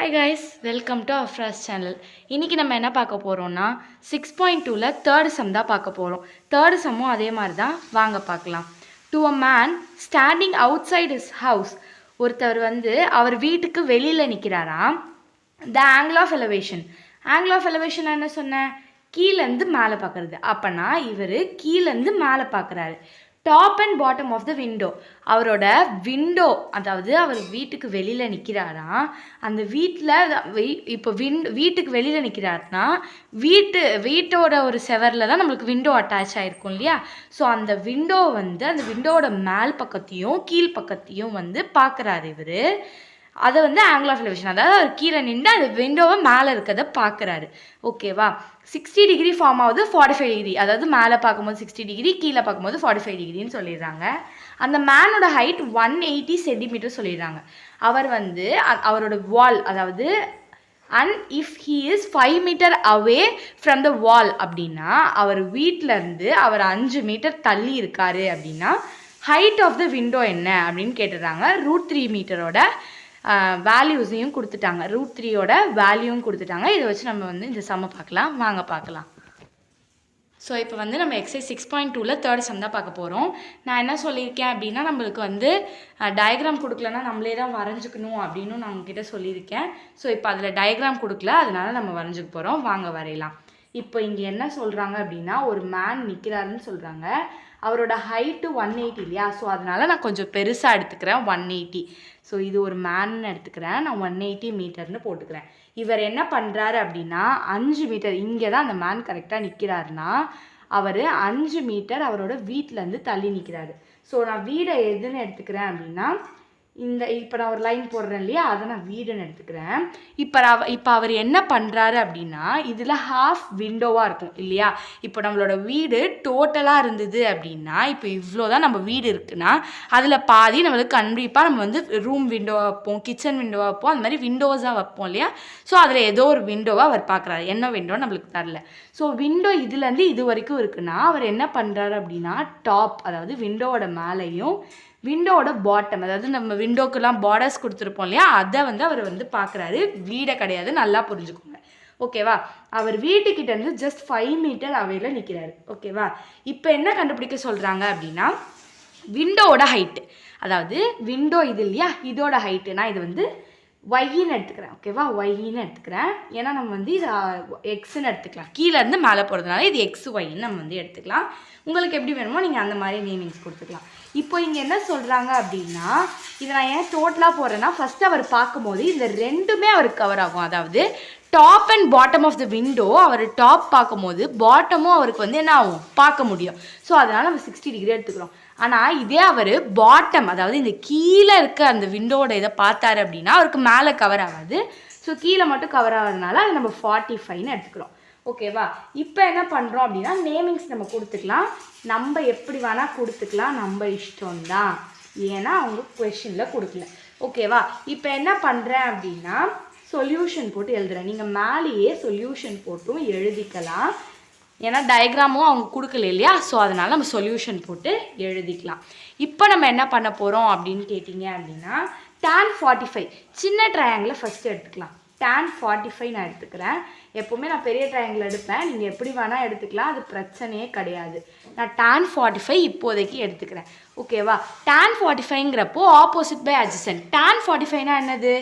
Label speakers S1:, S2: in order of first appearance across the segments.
S1: Hi guys, welcome to our first channel. இன்னைக்கு நம்ம என்ன பார்க்க போறோம்னா 6.2ல third sum தான் பார்க்க போறோம். third sumமும் அதே மாதிரி தான் வாங்க பார்க்கலாம். To a man standing outside his house. ஒருத்தர் அவர் வீட்டுக்கு வெளியில நிக்கிறாராம். The angle of elevation. Angle of elevation என்ன சொன்னேன்? கீழ இருந்து மேலே பார்க்கறது. அப்பனா இவர் கீழ இருந்து மேலே பார்க்கறாரு. Top and bottom of the window. அவரோட விண்டோ, அதாவது அவர் வீட்டுக்கு வெளியில் நிற்கிறாராம். அந்த வீட்டில் இப்போ வீட்டுக்கு வெளியில் நிற்கிறாருன்னா வீட்டோட ஒரு செவரில் தான் நம்மளுக்கு விண்டோ அட்டாச் ஆகிருக்கும் இல்லையா? ஸோ அந்த விண்டோ அந்த விண்டோவோட மேல் பக்கத்தையும் கீழ் பக்கத்தையும் பார்க்குறாரு இவர். அதை ஆங்கிள் ஆஃப் எலிவேஷன், அதாவது அவர் கீழே நின்று அந்த விண்டோவை மேலே இருக்கிறத பார்க்குறாரு. ஓகேவா? 60 டிகிரி ஃபார்ம் ஆகுது 45 டிகிரி, அதாவது மேலே பார்க்கும்போது 60 டிகிரி, கீழே பார்க்கும்போது 45 டிகிரின்னு சொல்லிடுறாங்க. அந்த மேனோட ஹைட் 180 சென்டிமீட்டர் சொல்லிடுறாங்க. அவர் அவரோட வால், அதாவது and if he is 5 metre away from the wall அப்படின்னா, அவர் வீட்டிலேருந்து அவர் 5 மீட்டர் தள்ளி இருக்காரு அப்படின்னா ஹைட் ஆஃப் த விண்டோ என்ன அப்படின்னு கேட்டுடுறாங்க. √3 மீட்டரோட வேல்யூஸையும் கொடுத்துட்டாங்க, √3யோட வேல்யூவும் கொடுத்துட்டாங்க. இதை வச்சு நம்ம இந்த சம்மை பார்க்கலாம், வாங்க பார்க்கலாம். ஸோ இப்போ நம்ம எக்ஸசைஸ் 6.2ல தேர்ட் சம் தான் பார்க்க போகிறோம். நான் என்ன சொல்லியிருக்கேன் அப்படின்னா, நம்மளுக்கு டயக்ராம் கொடுக்கலன்னா நம்மளே தான் வரைஞ்சிக்கணும் அப்படின்னு நான் உங்ககிட்ட சொல்லியிருக்கேன். ஸோ இப்போ அதில் டயக்ராம் கொடுக்கல, அதனால நம்ம வரைஞ்சிக்க போகிறோம், வாங்க வரையலாம். இப்போ இங்கே என்ன சொல்கிறாங்க அப்படின்னா, ஒரு மேன் நிற்கிறாருன்னு சொல்கிறாங்க. அவரோட ஹைட்டு 180 இல்லையா? ஸோ அதனால் நான் கொஞ்சம் பெருசாக எடுத்துக்கிறேன், 180. ஸோ இது ஒரு மேன்னு எடுத்துக்கிறேன், நான் 180 மீட்டர்னு போட்டுக்கிறேன். இவர் என்ன பண்ணுறாரு அப்படின்னா 5 மீட்டர், இங்கே தான் அந்த மேன் கரெக்டாக நிற்கிறாருன்னா அவர் 5 மீட்டர் அவரோட வீட்டிலேருந்து தள்ளி நிற்கிறாரு. ஸோ நான் வீடை எதுன்னு எடுத்துக்கிறேன் அப்படின்னா, இப்போ நான் ஒரு லைன் போடுறேன் இல்லையா, அதை நான் வீடுன்னு எடுத்துக்கிறேன். இப்போ அவர் என்ன பண்ணுறாரு அப்படின்னா, இதில் ஹாஃப் விண்டோவாக இருக்கும் இல்லையா? இப்போ நம்மளோட வீடு டோட்டலாக இருந்தது அப்படின்னா, இப்போ இவ்வளோ தான் நம்ம வீடு இருக்குன்னா அதில் பாதி நம்மளுக்கு கண்டிப்பாக நம்ம ரூம் விண்டோவாக வைப்போம், கிச்சன் விண்டோவாக வைப்போம், அந்த மாதிரி விண்டோஸாக வைப்போம் இல்லையா? ஸோ அதில் ஏதோ ஒரு விண்டோவாக அவர் பார்க்குறாரு. என்ன விண்டோன்னு நம்மளுக்கு தரல. ஸோ விண்டோ இதுலேருந்து இது வரைக்கும் இருக்குன்னா அவர் என்ன பண்ணுறாரு அப்படின்னா, டாப், அதாவது விண்டோவோட மேலேயும் விண்டோவோட பாட்டம், அதாவது நம்ம விண்டோக்கெல்லாம் பார்டர்ஸ் கொடுத்துருப்போம் இல்லையா, அதை அவர் பார்க்குறாரு. வீடை கிடையாது, நல்லா புரிஞ்சுக்கோங்க. ஓகேவா? அவர் வீட்டுக்கிட்டேருந்து ஜஸ்ட் 5 மீட்டர் அவையில் நிற்கிறாரு. ஓகேவா? இப்போ என்ன கண்டுபிடிக்க சொல்கிறாங்க அப்படின்னா, விண்டோவோட ஹைட்டு, அதாவது விண்டோ இது இல்லையா, இதோட ஹைட்டு நான் இது ஒய்ன்னு எடுத்துக்கிறேன். ஓகேவா? ஒய்ன்னு எடுத்துக்கிறேன். ஏன்னா நம்ம இது எக்ஸ்ன்னு எடுத்துக்கலாம், கீழேருந்து மேலே போகிறதுனால இது எக்ஸ் ஒய்ன்னு நம்ம எடுத்துக்கலாம். உங்களுக்கு எப்படி வேணுமோ நீங்கள் அந்த மாதிரி நேமிங்ஸ் கொடுத்துக்கலாம். இப்போ இங்கே என்ன சொல்கிறாங்க அப்படின்னா, இதை நான் ஏன் டோட்டலாக போடுறேன்னா, ஃபஸ்ட்டு அவர் பார்க்கும்போது இந்த ரெண்டுமே அவருக்கு கவர் ஆகும். அதாவது top and bottom of the window, அவர் டாப் பார்க்கும்போது பாட்டமும் அவருக்கு என்ன ஆகும், பார்க்க முடியும். ஸோ அதனால் நம்ம 60 டிகிரி எடுத்துக்கிறோம். ஆனால் இதே அவர் பாட்டம், அதாவது இந்த கீழே இருக்க அந்த விண்டோவோட இதை பார்த்தாரு அப்படின்னா அவருக்கு மேலே கவர் ஆகாது. ஸோ கீழே மட்டும் கவர் ஆகிறதுனால அதை நம்ம 45ன்னு எடுத்துக்கிறோம். ஓகேவா? இப்போ என்ன பண்ணுறோம் அப்படின்னா, நேமிங்ஸ் நம்ம கொடுத்துக்கலாம், நம்ம எப்படி வேணால் கொடுத்துக்கலாம், நம்ம இஷ்டம்தான். ஏன்னா அவங்க கொஷனில் கொடுக்கல. ஓகேவா? இப்போ என்ன பண்ணுறேன் அப்படின்னா, சொல்யூஷன் போட்டு எழுதுறேன். நீங்கள் மேலேயே சொல்யூஷன் போட்டும் எழுதிக்கலாம், ஏன்னா டயக்ராமும் அவங்க கொடுக்கல இல்லையா? ஸோ அதனால் நம்ம சொல்யூஷன் போட்டு எழுதிக்கலாம். இப்போ நம்ம என்ன பண்ண போகிறோம் அப்படின்னு கேட்டிங்க அப்படின்னா, tan 45 சின்ன ட்ரையாங்கிளை ஃபஸ்ட்டு எடுத்துக்கலாம். tan 45 நான் எடுத்துக்கிறேன். எப்போவுமே நான் பெரிய ட்ரையாங்கிள் எடுப்பேன், நீங்கள் எப்படி வேணால் எடுத்துக்கலாம், அது பிரச்சனையே கிடையாது. நான் tan 45 இப்போதைக்கு எடுத்துக்கிறேன். ஓகேவா? tan 45ங்கிறப்போ ஆப்போசிட் பை அட்ஜசன்ட். tan 45னா என்னது?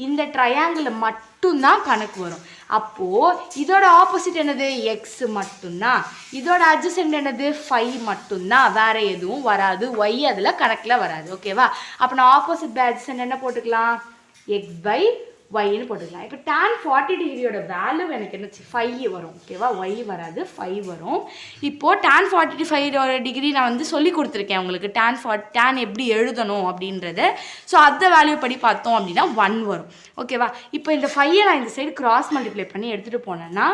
S1: இந்த ட்ரையாங்கிளில் மட்டும்தான் கணக்கு வரும். அப்போது இதோட ஆப்போசிட் என்னது? எக்ஸ் மட்டும்தான். இதோட அட்ஜசன்ட் என்னது? 5 மட்டும்தான், வேறு எதுவும் வராது. ஒய் அதில் கணக்கில் வராது. ஓகேவா? அப்போ நான் ஆப்போசிட் பை அட்ஜசன்ட் என்ன போட்டுக்கலாம்? எக்ஸ் பை ஒய்ன்னு போட்டுக்கலாம். இப்போ tan 40 டிகிரியோட வேல்யூ எனக்கு என்னச்சு? 5 வரும். ஓகேவா? ஒய் வராது, 5 வரும். இப்போது tan 45 டிகிரி நான் சொல்லி கொடுத்துருக்கேன் உங்களுக்கு, tan எப்படி எழுதணும் அப்படின்றத. ஸோ அந்த வேல்யூ படி பார்த்தோம் அப்படின்னா 1 வரும். ஓகேவா? இப்போ இந்த 5 நான் இந்த சைடு கிராஸ் மல்டிப்ளை பண்ணி எடுத்துகிட்டு போனேன்னா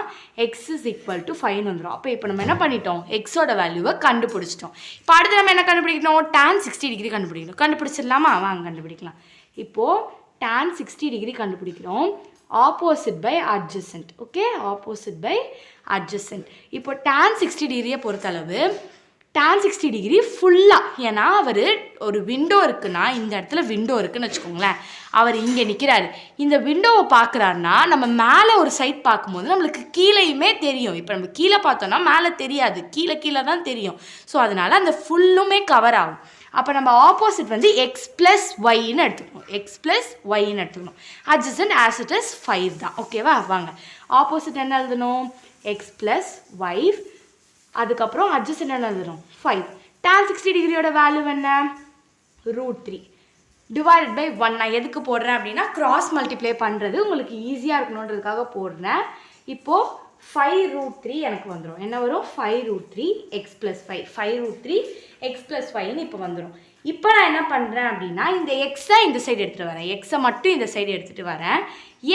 S1: எக்ஸ் இஸ் ஈக்குவல் டு 5 வந்துடும். அப்போ இப்போ நம்ம என்ன பண்ணிட்டோம்? எக்ஸோட வேல்யூவை கண்டுபிடிச்சிட்டோம். இப்போ அடுத்து நம்ம என்ன கண்டுபிடிக்கணும்? tan 60 டிகிரி கண்டுபிடிக்கணும். கண்டுபிடிச்சிடலாமா? வாங்க கண்டுபிடிக்கலாம். இப்போது tan 60 டிகிரி கண்டுபிடிக்கிறோம். Opposite by adjacent. Okay? Opposite by adjacent. இப்போ tan 60 டிகிரியை பொறுத்தளவு tan 60 டிகிரி ஃபுல்லாக. ஏன்னா அவர் ஒரு விண்டோ இருக்குன்னா இந்த இடத்துல விண்டோ இருக்குன்னு வச்சுக்கோங்களேன். அவர் இங்கே நிற்கிறாரு. இந்த விண்டோவை பார்க்குறாருன்னா நம்ம மேலே ஒரு சைட் பார்க்கும்போது நம்மளுக்கு கீழேயுமே தெரியும். இப்போ நம்ம கீழே பார்த்தோன்னா மேலே தெரியாது, கீழே கீழே தான் தெரியும். ஸோ அதனால் அந்த ஃபுல்லுமே கவர் ஆகும். அப்போ நம்ம ஆப்போசிட் வந்து எக்ஸ் ப்ளஸ் ஒய்ன்னு எடுத்துக்கணும். எக்ஸ் ப்ளஸ் ஒய்ன்னு எடுத்துக்கணும். அட்ஜசன்ட் ஆஸ் இட் இஸ் 5 தான். ஓகேவா? வாங்க ஆப்போசிட் என்ன எழுதணும்? X plus y. அதுக்கப்புறம் அட்ஜசன்ட் என்ன எழுதணும்? 5. tan 60 டிகிரியோட வேல்யூ என்ன? √3 டிவைடட் பை 1. நான் எதுக்கு போடுறேன் அப்படின்னா கிராஸ் மல்டிப்ளை பண்ணுறது உங்களுக்கு ஈஸியாக இருக்கணுன்றதுக்காக போடுறேன். இப்போது 5√3 எனக்கு வந்துடும். என்ன வரும்? 5√3 எக்ஸ் ப்ளஸ் 5. 5√3 எக்ஸ் ப்ளஸ் 5ன்னு இப்போ வந்துடும். இப்போ நான் என்ன பண்ணுறேன் அப்படின்னா இந்த எக்ஸை இந்த சைடு எடுத்துகிட்டு வரேன். எக்ஸை மட்டும் இந்த சைடு எடுத்துகிட்டு வரேன்.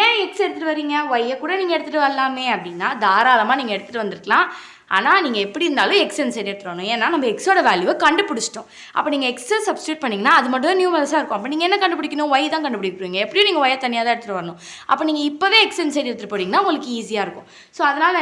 S1: ஏன் எக்ஸ் எடுத்துகிட்டு வரீங்க? ஒய்யை கூட நீங்கள் எடுத்துகிட்டு வரலாமே அப்படின்னா தாராளமாக நீங்கள் எடுத்துகிட்டு வந்திருக்கலாம். ஆனால் நீங்கள் எப்படி இருந்தாலும் எக்ஸ் இந்த சைடு எடுத்துகிட்டு வரணும். ஏன்னா நம்ம எக்ஸோட வேல்யூவை கண்டுபிடிச்சிட்டோம். அப்போ நீங்கள் எக்ஸை சப்ஸ்டியூட் பண்ணிங்கன்னா அது மட்டும் தான் நியூமரஸாக இருக்கும். அப்போ நீங்கள் என்ன கண்டுபிடிக்கணும்? ஒய் தான் கண்டுபிடிப்பீங்க. எப்படியும் நீங்கள் ஒய்யை தனியாக தான் எடுத்துகிட்டு வரணும். அப்போ நீங்கள் இப்போவே எக்ஸ் இந்த சைடு எடுத்துகிட்டு போனீங்கன்னா உங்களுக்கு ஈஸியாக இருக்கும். ஸோ அதனால்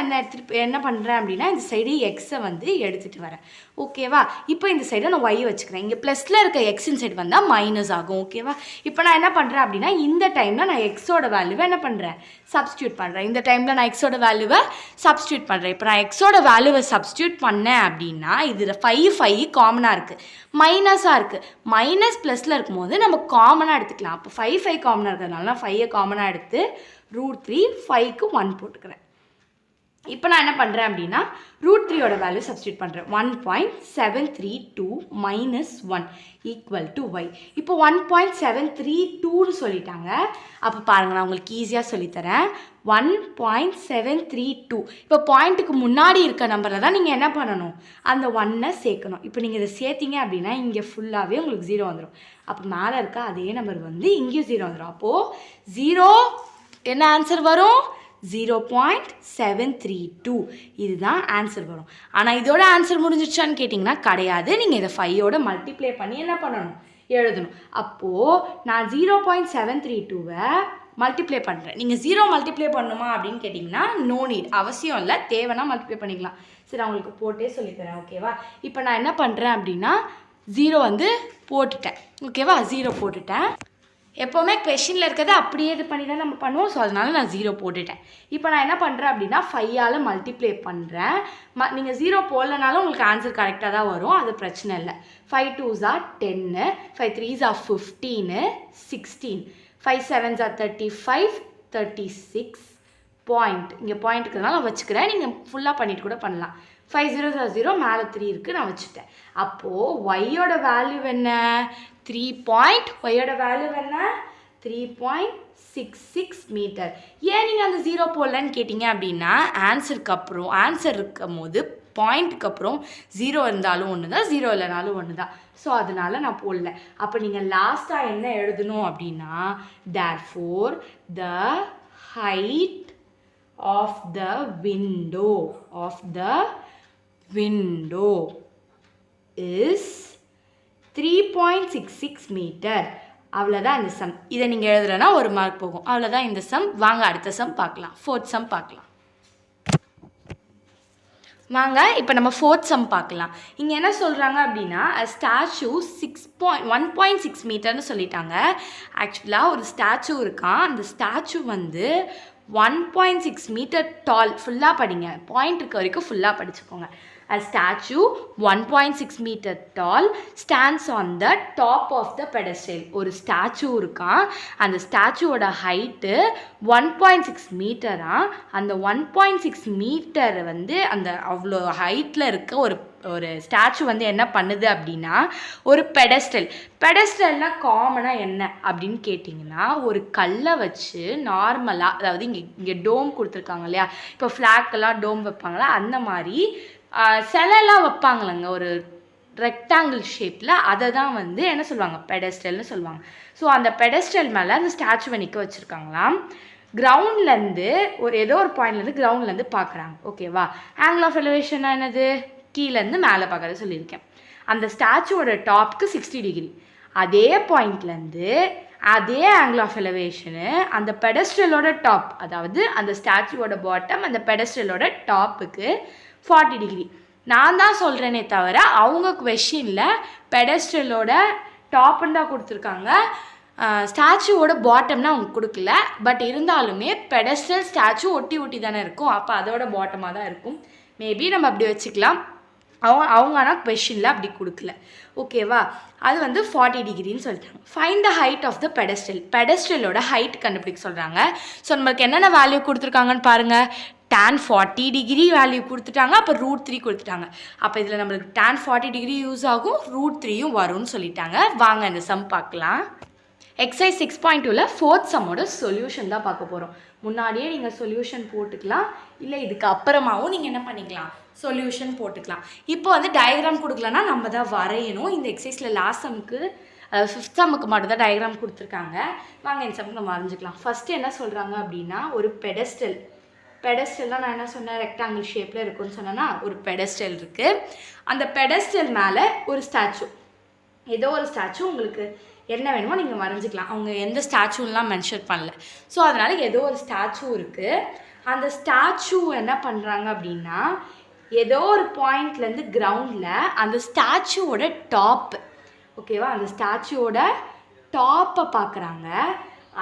S1: என்ன பண்ணுறேன் அப்படின்னா இந்த சைடு எக்ஸை வந்து எடுத்துகிட்டு வரேன். ஓகேவா? இப்போ இந்த சைடை நான் ஒய் வச்சுக்கிறேன். இங்கே ப்ளஸில் இருக்க எக்ஸின் சைடு வந்தால் மைனஸ் ஆகும். ஓகேவா? இப்போ நான் என்ன பண்ணுறேன் அப்படின்னா இந்த டைமில் நான் எக்ஸோட வேல்யூவை என்ன பண்ணுறேன்? சப்ஸ்டியூட் பண்ணுறேன். இந்த டைமில் நான் எக்ஸோட வேல்யூவை சப்ஸ்டியூட் பண்ணுறேன். இப்போ நான் எக்ஸோட வேல்யூவை சப்ஸ்டியூட் பண்ணேன் அப்படின்னா இதில் 5 காமனாக இருக்குது, மைனஸாக இருக்குது. மைனஸ் ப்ளஸில் இருக்கும்போது நம்ம காமனாக எடுத்துக்கலாம். அப்போ 5 காமனாக இருக்கிறதுனால நான் 5 காமனாக எடுத்து √3 5க்கு 1 போட்டுக்கிறேன். இப்போ நான் என்ன பண்ணுறேன் அப்படின்னா √3யோட வேல்யூ சப்ஸ்டியூட் பண்ணுறேன். 1.732 மைனஸ் 1 ஈக்குவல் டு ஒய். இப்போ 1.732ன்னு சொல்லிட்டாங்க. அப்போ பாருங்கள், நான் உங்களுக்கு ஈஸியாக சொல்லித்தரேன். 1.732 இப்போ பாயிண்ட்டுக்கு முன்னாடி இருக்க நம்பரில் தான் நீங்கள் என்ன பண்ணணும்? அந்த 1 சேர்க்கணும். இப்போ நீங்கள் இதை சேர்த்திங்க அப்படின்னா இங்கே ஃபுல்லாகவே உங்களுக்கு 0 வந்துடும். அப்போ மேலே இருக்க அதே நம்பர் வந்து இங்கேயும் 0 வந்துடும். அப்போது 0 என்ன ஆன்சர் வரும்? 0.732 இதுதான் ஆன்சர் வரும். ஆனால் இதோட ஆன்சர் முடிஞ்சிடுச்சான்னு கேட்டிங்கன்னா கிடையாது. நீங்கள் இதை 5யோட மல்டிப்ளை பண்ணி என்ன பண்ணணும்? எழுதணும். அப்போது நான் 0.732வை மல்டிப்ளை பண்ணுறேன். நீங்கள் 0 மல்டிப்ளை பண்ணணுமா அப்படின்னு கேட்டிங்கன்னா நோ நீட், அவசியம் இல்லை. தேவைன்னா மல்டிப்ளை பண்ணிக்கலாம். சரி, நான் உங்களுக்கு போட்டே சொல்லித்தரேன். ஓகேவா? இப்போ நான் என்ன பண்ணுறேன் அப்படின்னா 0 வந்து போட்டுட்டேன். ஓகேவா? 0 போட்டுட்டேன். எப்போவுமே கொஷினில் இருக்கிறத அப்படியே இது பண்ணி தான் நம்ம பண்ணுவோம். ஸோ அதனால நான் 0 போட்டுட்டேன். இப்போ நான் என்ன பண்ணுறேன் அப்படின்னா 5ஆல் மல்டிப்ளை பண்ணுறேன். நீங்கள் 0 போடலனாலும் உங்களுக்கு ஆன்சர் கரெக்டாக தான் வரும், அது பிரச்சனை இல்லை. 5 2s are 10, 5 3s are 15, 16, 5 7s are 35, 36 point. இங்கே பாயிண்ட் இருக்கிறதுனால நான் வச்சுக்கிறேன். நீங்கள் ஃபுல்லாக பண்ணிட்டு கூட பண்ணலாம். 5 0s are 0, மேலே 3 இருக்குது, நான் வச்சுட்டேன். அப்போது ஒய்யோட வேல்யூ என்ன? 3 ஒய்யோட வேல்யூ என்ன? 3.66 மீட்டர். ஏன் நீங்கள் அந்த 0 போடலன்னு கேட்டிங்க அப்படின்னா ஆன்சருக்கு அப்புறம் ஆன்சர் இருக்கும் போது பாயிண்ட்டுக்கு அப்புறம் 0 இருந்தாலும் ஒன்று தான், 0 இல்லைனாலும் ஒன்று தான். ஸோ அதனால் நான் போடல. அப்போ நீங்கள் லாஸ்ட்டாக என்ன எழுதணும் அப்படின்னா therefore the height of the window is 3.66 metre. அவ்வளோதான் இந்த சம். இதை நீங்கள் எழுதுறேன்னா ஒரு மார்க் போகும். அவ்வளோதான் இந்த சம். வாங்க அடுத்த சம் பார்க்கலாம். 4th சம் பார்க்கலாம். வாங்க இப்போ நம்ம 4th சம் பார்க்கலாம். இங்கே என்ன சொல்கிறாங்க அப்படின்னா ஸ்டாச்சு 1.6 மீட்டர்னு சொல்லிட்டாங்க. ஆக்சுவலாக ஒரு ஸ்டாச்சு இருக்கான். அந்த ஸ்டாச்சு வந்து 1.6 மீட்டர் டால். ஃபுல்லாக படிங்க, பாயிண்ட் இருக்க வரைக்கும் ஃபுல்லாக படிச்சுக்கோங்க. A statue 1.6 meter tall stands on the top of the pedestal. ஒரு ஸ்டாச்சு இருக்கான். அந்த ஸ்டாச்சுவோட ஹைட்டு 1.6 மீட்டரா. அந்த 1.6 மீட்டர் வந்து அந்த அவ்வளோ ஹைட்டில் இருக்க ஒரு ஸ்டாச்சு வந்து என்ன பண்ணுது அப்படின்னா ஒரு பெடஸ்டல்னால் காமனாக என்ன அப்படின்னு கேட்டிங்கன்னா ஒரு கல்லை வச்சு நார்மலாக, அதாவது இங்கே டோம் கொடுத்துருக்காங்க இல்லையா, இப்போ ஃப்ளாக்கெல்லாம் டோம் வைப்பாங்களா அந்த மாதிரி சிலைலாம் வைப்பாங்களங்க ஒரு ரெக்டாங்கிள் ஷேப்பில். அதை தான் வந்து என்ன சொல்லுவாங்க? பெடஸ்டல்னு சொல்லுவாங்க. ஸோ அந்த பெடஸ்டல் மேலே அந்த ஸ்டாச்சுவை நிற்க வச்சுருக்காங்களாம். கிரவுண்ட்லேருந்து ஏதோ ஒரு பாயிண்ட்லேருந்து கிரவுண்ட்லேருந்து பார்க்குறாங்க. ஓகேவா? ஆங்கிள் ஆஃப் எலிவேஷன்னா என்னது? கீழேருந்து மேலே பார்க்குறது சொல்லியிருக்கேன். அந்த ஸ்டாச்சுவோட டாப்க்கு 60 டிகிரி. அதே பாயிண்ட்லேருந்து அதே ஆங்கிள் ஆஃப் எலிவேஷனு அந்த பெடஸ்டலோட டாப், அதாவது அந்த ஸ்டாச்சுவோட பாட்டம் அந்த பெடஸ்டலோட டாப்புக்கு 40 டிகிரி. நான் தான் சொல்கிறேனே தவிர அவங்க கொஷினில் பெடஸ்ட்ரலோட டாப்னு தான் கொடுத்துருக்காங்க, ஸ்டாச்சுவோட பாட்டம்னா அவங்க கொடுக்கல. பட் இருந்தாலுமே பெடஸ்ட்ரல் ஸ்டாச்சு ஒட்டி ஒட்டி தானே இருக்கும், அப்போ அதோட பாட்டமாக தான் இருக்கும். மேபி நம்ம அப்படி வச்சுக்கலாம். அவங்க ஆனால் கொஷினில் அப்படி கொடுக்கல. ஓகேவா, அது வந்து 40 டிகிரின்னு சொல்லிட்டாங்க. Find the height of the pedestal. பெடஸ்ட்ரலோட ஹைட் கண்டுபிடிக்க சொல்கிறாங்க. ஸோ நம்மளுக்கு என்னென்ன வேல்யூ கொடுத்துருக்காங்கன்னு பாருங்கள். tan 40 டிகிரி வேல்யூ கொடுத்துட்டாங்க, அப்போ √3 கொடுத்துட்டாங்க. அப்போ இதில் நம்மளுக்கு tan 40 டிகிரி யூஸ் ஆகும், √3யும் வரும்னு சொல்லிட்டாங்க. வாங்க இந்த சம் பார்க்கலாம். எக்ஸசைஸ் 6.2ல 4th சம்மோட சொல்யூஷன் தான் பார்க்க போகிறோம். முன்னாடியே நீங்கள் சொல்யூஷன் போட்டுக்கலாம், இல்லை இதுக்கு அப்புறமாவும் நீங்கள் என்ன பண்ணிக்கலாம், சொல்யூஷன் போட்டுக்கலாம். இப்போ வந்து டயக்ராம் கொடுக்கலன்னா நம்ம தான் வரையணும். இந்த எக்ஸசைஸில் லாஸ்ட் சம்முக்கு 5th சம்முக்கு மட்டும் தான் டயக்ராம் கொடுத்துருக்காங்க. வாங்க இந்த சம்முக்கு நம்ம வரைஞ்சிக்கலாம். ஃபஸ்ட்டு என்ன சொல்கிறாங்க அப்படின்னா, ஒரு பெடஸ்டல்லாம் நான் என்ன சொன்னேன், ரெக்டாங்கிள் ஷேப்பில் இருக்குன்னு சொன்னேன்னா, ஒரு பெடஸ்டல் இருக்குது. அந்த பெடஸ்டல் மேலே ஒரு ஸ்டாச்சு, ஏதோ ஒரு ஸ்டாச்சு உங்களுக்கு என்ன வேணுமோ நீங்கள் வரைஞ்சிக்கலாம். அவங்க எந்த ஸ்டாச்சுலாம் மென்ஷன் பண்ணல. ஸோ அதனால் ஏதோ ஒரு ஸ்டாச்சு இருக்குது. அந்த ஸ்டாச்சு என்ன பண்ணுறாங்க அப்படின்னா, ஏதோ ஒரு பாயிண்ட்லேருந்து கிரவுண்டில் அந்த ஸ்டாச்சுவோட டாப்பு, ஓகேவா, அந்த ஸ்டாச்சுவோட டாப்பை பார்க்குறாங்க.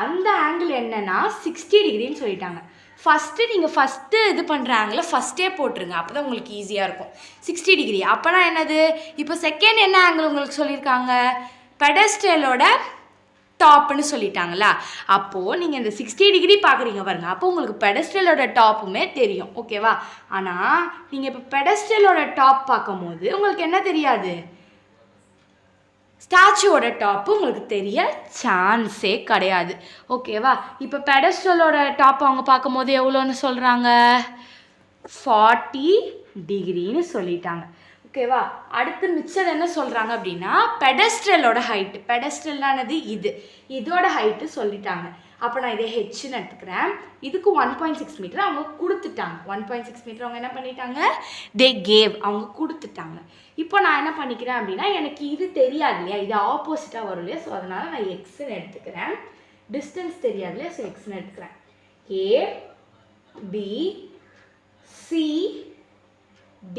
S1: அந்த ஆங்கிள் என்னென்னா 60 டிகிரின்னு சொல்லிட்டாங்க. ஃபஸ்ட்டு இது பண்ணுறாங்கள ஃபஸ்ட்டே போட்டுருங்க, அப்போ தான் உங்களுக்கு ஈஸியாக இருக்கும். 60 டிகிரி அப்போனா என்னது, இப்போ செகண்ட் என்ன ஆங்கிள் உங்களுக்கு சொல்லியிருக்காங்க, பெடஸ்ட்ரலோட டாப்னு சொல்லிட்டாங்களா. அப்போது நீங்கள் இந்த 60 டிகிரி பார்க்குறீங்க பாருங்கள், அப்போ உங்களுக்கு பெடஸ்ட்ரலோட டாப்புமே தெரியும். ஓகேவா, ஆனால் நீங்கள் இப்போ பெடஸ்ட்ரலோட டாப் பார்க்கும் போது உங்களுக்கு என்ன தெரியாது, ஸ்டாச்சுவோட டாப்பு உங்களுக்கு தெரிய சான்ஸே கிடையாது. ஓகேவா, இப்போ பெடஸ்ட்ரலோட டாப் அவங்க பார்க்கும் போது எவ்வளோன்னு சொல்கிறாங்க, 40 டிகிரின்னு சொல்லிட்டாங்க. ஓகேவா, அடுத்து மிச்சம் என்ன சொல்கிறாங்க அப்படின்னா, பெடஸ்ட்ரலோட ஹைட்டு, பெடஸ்ட்ரலானது இதோட ஹைட்டு சொல்லிட்டாங்க. அப்போ நான் இதை ஹெச்ன்னு எடுத்துக்கிறேன். இதுக்கு 1.6 மீட்டர் அவங்க கொடுத்துட்டாங்க. 1.6 மீட்டர் அவங்க என்ன பண்ணிட்டாங்க, அவங்க கொடுத்துட்டாங்க. இப்போ நான் என்ன பண்ணிக்கிறேன் அப்படின்னா, எனக்கு இது தெரியாது இல்லையா, இது ஆப்போசிட்டாக வரும் இல்லையா, ஸோ அதனால் நான் எக்ஸ்ன்னு எடுத்துக்கிறேன். டிஸ்டன்ஸ் தெரியாது இல்லையா, ஸோ எக்ஸ்ன்னு எடுத்துக்கிறேன். ABCD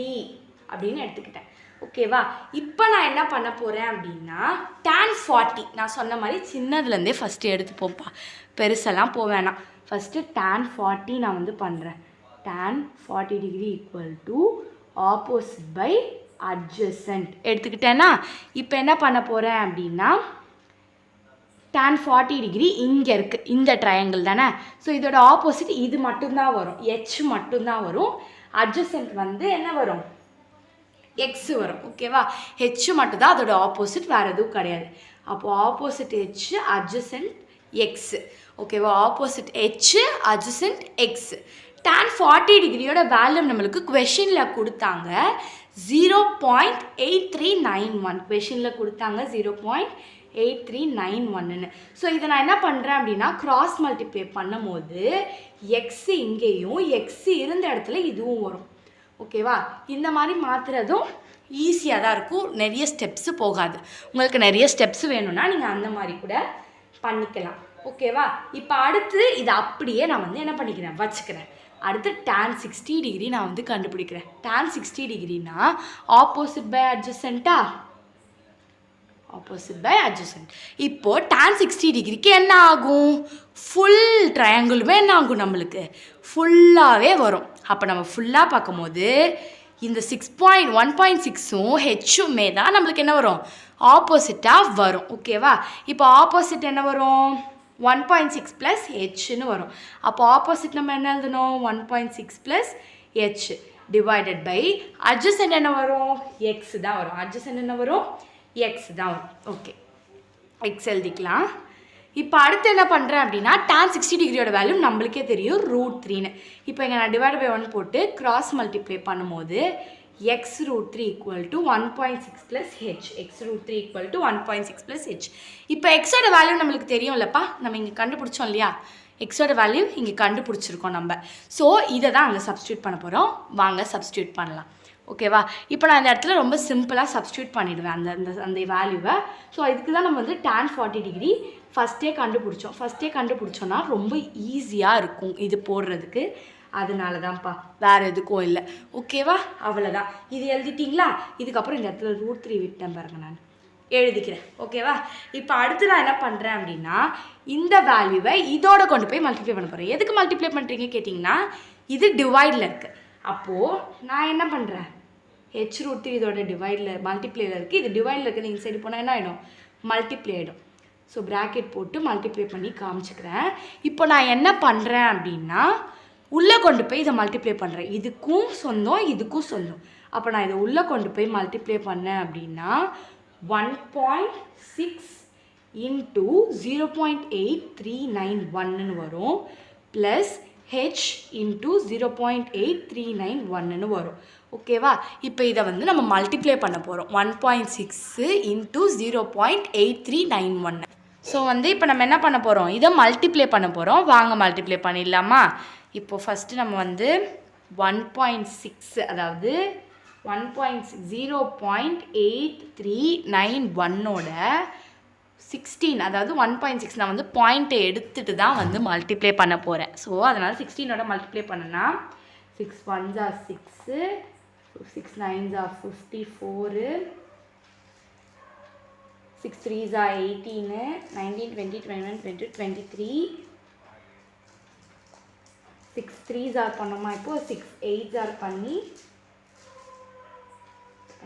S1: அப்படின்னு எடுத்துக்கிட்டேன். ஓகேவா, இப்போ நான் என்ன பண்ண போகிறேன் அப்படின்னா, tan 40 நான் சொன்ன மாதிரி சின்னதுலேருந்தே ஃபஸ்ட்டு எடுத்துப்போம்ப்பா, பெருசெல்லாம் வேணாம். ஃபஸ்ட்டு tan 40 நான் வந்து பண்ணுறேன். tan 40 degree equal to opposite by adjacent எடுத்துக்கிட்டேன்னா, இப்போ என்ன பண்ண போகிறேன் அப்படின்னா, tan 40 டிகிரி இங்கே இருக்குது, இந்த ட்ரையாங்கிள் தானே. ஸோ இதோட ஆப்போசிட் இது மட்டும்தான் வரும், H மட்டும்தான் வரும். அட்ஜசன்ட் வந்து என்ன வரும், எக்ஸ் வரும். ஓகேவா, ஹெச் மட்டும் தான் அதோட ஆப்போசிட், வேறு எதுவும் கிடையாது. அப்போது ஆப்போசிட் ஹெச் அட்ஜசன்ட் எக்ஸ். ஓகேவா, opposite h adjacent x. tan 40 டிகிரியோட வேல்யூ நம்மளுக்கு கொஷினில் கொடுத்தாங்க 0.8391. கொஷினில் கொடுத்தாங்க 0.8391. ஸோ இதை நான் என்ன பண்ணுறேன் அப்படின்னா, கிராஸ் மல்டிப்ளை பண்ணும் போது எக்ஸ் இங்கேயும் எக்ஸ் இருந்த இடத்துல இதுவும் வரும். ஓகேவா, இந்த மாதிரி மாற்றுறதும் ஈஸியாக தான் இருக்கும், நிறைய ஸ்டெப்ஸு போகாது. உங்களுக்கு நிறைய ஸ்டெப்ஸ் வேணும்னா நீங்கள் அந்த மாதிரி கூட பண்ணிக்கலாம். ஓகேவா, இப்போ அடுத்து இதை அப்படியே நான் வந்து என்ன பண்ணிக்கிறேன், வச்சுக்கிறேன். அடுத்து tan 60 டிகிரி நான் வந்து கண்டுபிடிக்கிறேன். tan 60 டிகிரினா ஆப்போசிட் பை அட்ஜசன்ட்டா, ஆப்போசிட் பை அட்ஜசன்ட். இப்போது tan 60 டிகிரிக்கு என்ன ஆகும், ஃபுல் ட்ரையாங்கிளுமே என்ன ஆகும், நம்மளுக்கு ஃபுல்லாகவே வரும். அப்போ நம்ம ஃபுல்லாக பார்க்கும்போது இந்த 1.6ம் ஹெச்சுமே தான் நம்மளுக்கு என்ன வரும், ஆப்போசிட்டாக வரும். ஓகேவா, இப்போ ஆப்போசிட் என்ன வரும், 1.6 ப்ளஸ் ஹெச்னு வரும். அப்போ ஆப்போசிட் நம்ம என்ன எழுதணும், 1.6 plus h divided by adjacent என்ன வரும், எக்ஸ் தான் வரும். அட்ஜசன்ட் என்ன வரும், எக்ஸ் தான் வரும். ஓகே, எக்ஸ் எழுதிக்கலாம். இப்போ அடுத்து என்ன பண்ணுறேன் அப்படின்னா, tan 60 டிகிரியோட வேல்யூ நம்மளுக்கே தெரியும் √3ன்னு. இப்போ இங்கே நான் டிவைட் பை 1 போட்டு கிராஸ் மல்டிப்ளை பண்ணும்போது X √3 equal to 1.6 plus H. X √3 equal to 1.6 plus H. இப்போ எக்ஸோட வேல்யூ நம்மளுக்கு தெரியும் இல்லைப்பா, நம்ம இங்கே கண்டுபிடிச்சோம் இல்லையா, எக்ஸோட வேல்யூ இங்கே கண்டுபிடிச்சிருக்கோம் நம்ம. ஸோ இதை தான் அங்கே சப்ஸ்டியூட் பண்ண போகிறோம். வாங்க சப்ஸ்டியூட் பண்ணலாம். ஓகேவா, இப்போ நான் இந்த இடத்துல ரொம்ப சிம்பிளாக சப்ஸ்டியூட் பண்ணிவிடுவேன் அந்த வேல்யூவை. ஸோ இதுக்கு தான் நம்ம வந்து tan 40 டிகிரி ஃபஸ்ட்டே கண்டுபிடிச்சோன்னா ரொம்ப ஈஸியாக இருக்கும் இது போடுறதுக்கு. அதனால தான்ப்பா, வேறு எதுக்கும் இல்லை. ஓகேவா? அவ்வளோதான். இது எழுதிட்டிங்களா? இதுக்கப்புறம் இந்த இடத்துல √3 விட்டேன் பாருங்க, நான் எழுதிக்கிறேன். ஓகேவா? இப்போ அடுத்து நான் என்ன பண்ணுறேன் அப்படின்னா, இந்த வேல்யூவை இதோட கொண்டு போய் மல்டிப்ளை பண்ண போகிறேன். எதுக்கு மல்டிப்ளை பண்ணுறீங்க கேட்டிங்கன்னா, இது டிவைடில் இருக்குது. அப்போது நான் என்ன பண்ணுறேன், h√3 இதோட டிவைடில் மல்டிப்ளேயில் இருக்குது. இது டிவைடில் இருக்குது. இந்த சைடு போனால் என்ன ஆகிடும், மல்டிப்ளை ஆகிடும். ஸோ ப்ராக்கெட் போட்டு மல்டிப்ளை பண்ணி காமிச்சிக்கிறேன். இப்போ நான் என்ன பண்ணுறேன் அப்படின்னா, உள்ளே கொண்டு போய் இதை மல்டிப்ளை பண்ணுறேன். இதுக்கும் சொந்தம், இதுக்கும் சொந்தம். அப்போ நான் இதை உள்ளே கொண்டு போய் மல்டிப்ளை பண்ணேன் அப்படின்னா 1.6 இன்ட்டு 0.8391 வரும், ப்ளஸ் h இன்ட்டு 0.8391 வரும். ஓகேவா? இப்போ இதை வந்து நம்ம மல்டிப்ளை பண்ண போகிறோம். 1.6 இன்ட்டு 0.8391. ஸோ வந்து இப்போ நம்ம என்ன பண்ண போகிறோம், இதை மல்டிப்ளை பண்ண போகிறோம். வாங்க மல்டிப்ளை பண்ணிடலாமா? இப்போ ஃபஸ்ட்டு நம்ம வந்து 1.6, அதாவது 0.8391ஓட 16, அதாவது 1.6 நான் வந்து பாயிண்ட்டை எடுத்துகிட்டு தான் வந்து மல்டிப்ளை பண்ண போகிறேன். ஸோ அதனால் 16ஓட மல்டிப்ளை பண்ணனா 6 1s are 6, 6 9s are 54, 6 3s are 18, 19 20 21 22 23, 6 3s are பண்ணோமா, இப்போது 6 8s are பண்ணி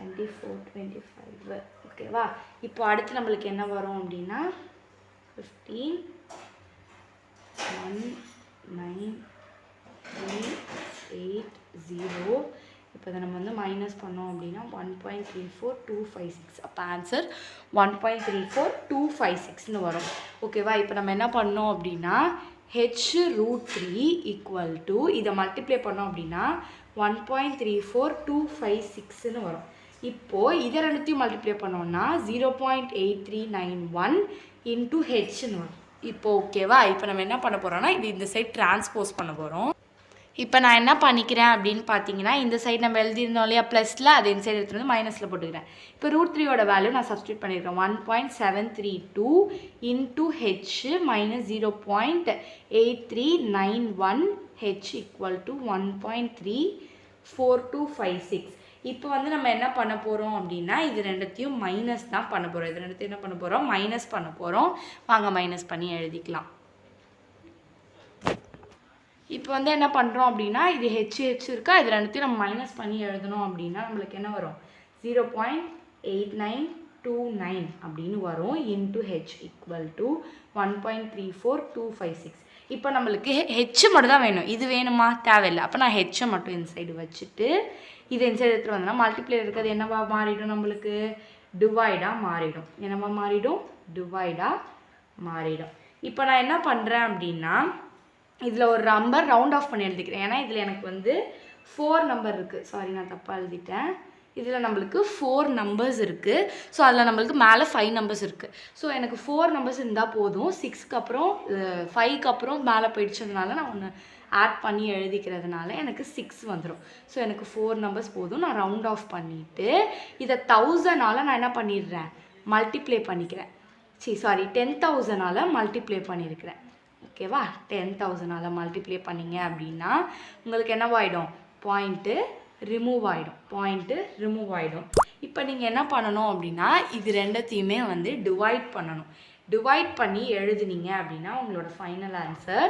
S1: 24 25. ஓகேவா? இப்போ அடுத்து நம்மளுக்கு என்ன வரும் அப்படின்னா 15 1 9 3 8 0. இப்போ இதை நம்ம வந்து மைனஸ் பண்ணோம் அப்படின்னா 1.34256. அப்போ ஆன்சர் 1.34256ன்னு வரும். ஓகேவா? இப்போ நம்ம என்ன பண்ணோம் அப்படின்னா h√3 ஈக்குவல் டு இதை மல்டிப்ளை பண்ணோம் அப்படின்னா 1.34256ன்னு வரும். இப்போது இதை ரெண்டுத்தையும் மல்டிப்ளை பண்ணோம்னா 0.8391 இன்ட்டு ஹெச்ன்னு வரும். இப்போ ஓகேவா? இப்போ நம்ம என்ன பண்ண போகிறோம்னா இது இந்த சைட் டிரான்ஸ்போஸ் பண்ண போகிறோம். இப்போ நான் என்ன பண்ணிக்கிறேன் அப்படின்னு பார்த்தீங்கன்னா, இந்த சைடு நம்ம எழுதியிருந்தோம் இல்லையா ப்ளஸில், அது இந்த சைடு எடுத்துகிட்டு வந்து மைனஸில் போட்டுக்கிறேன். இப்போ √3யோட வேல்யூ நான் சப்ஸ்டியூட் பண்ணியிருக்கேன். 1.732 into H minus 0.8391 H equal to 1.34256. இப்போ வந்து நம்ம என்ன பண்ண போகிறோம் அப்படின்னா, இது ரெண்டுத்தையும் மைனஸ் தான் பண்ண போகிறோம். இது ரெண்டுத்தையும் என்ன பண்ண போகிறோம், மைனஸ் பண்ண போகிறோம். வாங்க மைனஸ் பண்ணி எழுதிக்கலாம். இப்போ வந்து என்ன பண்ணுறோம் அப்படின்னா, இது ஹெச் இருக்கா, இது ரெண்டுத்தையும் நம்ம மைனஸ் பண்ணி எழுதணும் அப்படின்னா நம்மளுக்கு என்ன வரும், 0.8929 அப்படின்னு வரும், இன்ட்டு ஹெச் ஈக்குவல் டு 1.34256. இப்போ நம்மளுக்கு ஹெச் மட்டும் தான் வேணும், இது வேணுமா, தேவையில்லை. அப்போ நான் ஹெச்சை மட்டும் இந்த சைடு வச்சுட்டு இதை இந்த சைடு எடுத்துகிட்டு வந்தோம்னா மல்டிப்ளேயர் இருக்கிறது என்னவா மாறிடும், நம்மளுக்கு டிவைடாக மாறிடும். என்னவா மாறிடும், டிவைடாக மாறிடும். இப்போ நான் என்ன பண்ணுறேன் அப்படின்னா, இதில் ஒரு நம்பர் ரவுண்ட் ஆஃப் பண்ணி எழுதிக்கிறேன். ஏன்னா இதில் எனக்கு வந்து 4 நம்பர் இருக்குது. சாரி, நான் தப்பாக எழுதிட்டேன். இதில் நம்மளுக்கு 4 நம்பர்ஸ் இருக்குது. ஸோ அதில் நம்மளுக்கு மேலே 5 நம்பர்ஸ் இருக்குது. ஸோ எனக்கு 4 நம்பர்ஸ் இருந்தால் போதும். 6க்கு அப்புறம் 5க்கு அப்புறம் மேலே போயிடுச்சதுனால நான் ஒன்று ஆட் பண்ணி எழுதிக்கிறதுனால எனக்கு 6 வந்துடும். ஸோ எனக்கு 4 நம்பர்ஸ் போதும். நான் ரவுண்ட் ஆஃப் பண்ணிவிட்டு இதை 1000ஆல் நான் என்ன பண்ணிடுறேன், மல்டிப்ளை பண்ணிக்கிறேன். 10,000ஆல் மல்டிப்ளை பண்ணியிருக்கிறேன். ஓகேவா? 10,000ஆல் மல்டிப்ளை பண்ணிங்க அப்படின்னா உங்களுக்கு என்னவாயிடும், பாயிண்ட்டு ரிமூவ் ஆகிடும். இப்போ நீங்கள் என்ன பண்ணணும் அப்படின்னா, இது ரெண்டுத்தையுமே வந்து டிவைட் பண்ணணும். டிவைட் பண்ணி எழுதுனீங்க அப்படின்னா உங்களோட ஃபைனல் ஆன்சர்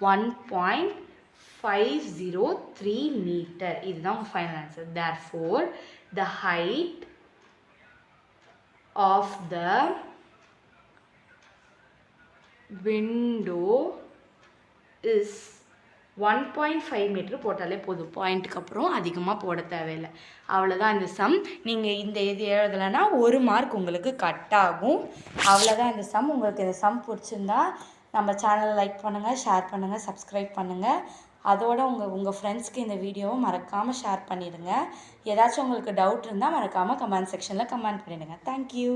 S1: 1.503 மீட்டர். இதுதான் உங்கள் final answer. therefore the height of the window is 1.5 metre போட்டாலே போதும். பாயிண்ட்டுக்கு அப்புறம் அதிகமாக போட தேவையில்லை. அவ்வளோதான் இந்த சம். நீங்கள் இந்த இது எழுதலைன்னா 1 மார்க் உங்களுக்கு கட் ஆகும். அவ்வளோதான் இந்த சம். உங்களுக்கு இந்த சம் பிடிச்சிருந்தா நம்ம சேனலை லைக் பண்ணுங்கள், ஷேர் பண்ணுங்கள், சப்ஸ்கிரைப் பண்ணுங்கள். அதோட உங்கள் ஃப்ரெண்ட்ஸ்க்கு இந்த வீடியோவை மறக்காமல் ஷேர் பண்ணிடுங்க. ஏதாச்சும் உங்களுக்கு டவுட் இருந்தால் மறக்காமல் கமெண்ட் செக்ஷனில் கமெண்ட் பண்ணிடுங்க. தேங்க்யூ.